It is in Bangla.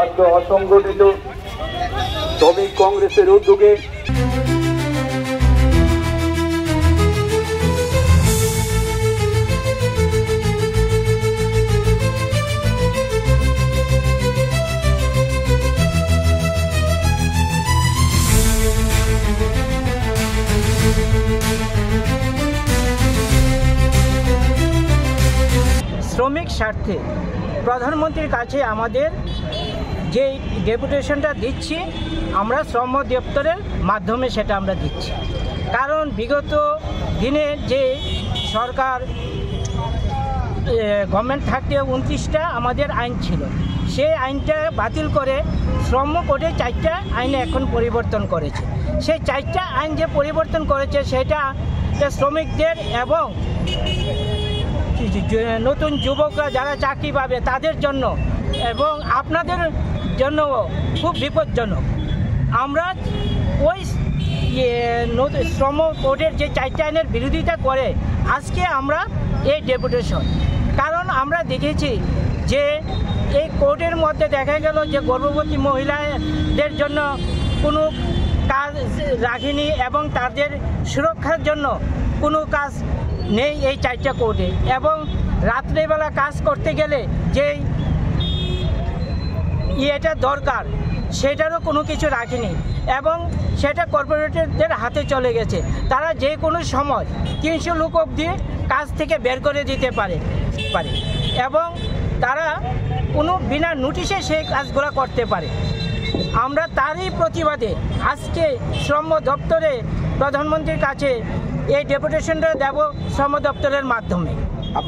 আজ অসংগঠিত শ্রমিক কংগ্রেসের উদ্যোগে শ্রমিক স্বার্থে প্রধানমন্ত্রীর কাছে আমাদের যে ডেপুটেশনটা দিচ্ছি আমরা শ্রম দপ্তরের মাধ্যমে সেটা আমরা দিচ্ছি। কারণ বিগত দিনে যে সরকার গভর্নমেন্ট থাকতে 29টা আমাদের আইন ছিল, সেই আইনটা বাতিল করে শ্রম কোডে 4টা আইনে এখন পরিবর্তন করেছে। সেই 4টা আইন যে পরিবর্তন করেছে সেটা শ্রমিকদের এবং নতুন যুবকরা যারা চাকরি পাবে তাদের জন্য এবং আপনাদের জন্য খুব বিপজ্জনক। আমরা ওই শ্রম কোডের যে 4টা আইনের বিরোধিতা করে আজকে আমরা এই ডেপুটেশন, কারণ আমরা দেখেছি যে এই কোডের মধ্যে দেখা গেল যে গর্ভবতী মহিলাদের জন্য কোনো কাজ রাখেনি এবং তাদের সুরক্ষার জন্য কোনো কাজ নেই এই 4টা কোডে, এবং রাত্রেবেলা কাজ করতে গেলে যে এটা দরকার সেটারও কোনো কিছু রাখেনি এবং সেটা কর্পোরেটরদের হাতে চলে গেছে। তারা যে কোনো সময় 300 লোক অবধি কাজ থেকে বের করে দিতে পারে এবং তারা কোনো বিনা নোটিশে সেই কাজগুলো করতে পারে। আমরা তারই প্রতিবাদে আজকে শ্রম দপ্তরে প্রধানমন্ত্রীর কাছে এই ডেপুটেশনটা দেব শ্রম দপ্তরের মাধ্যমে।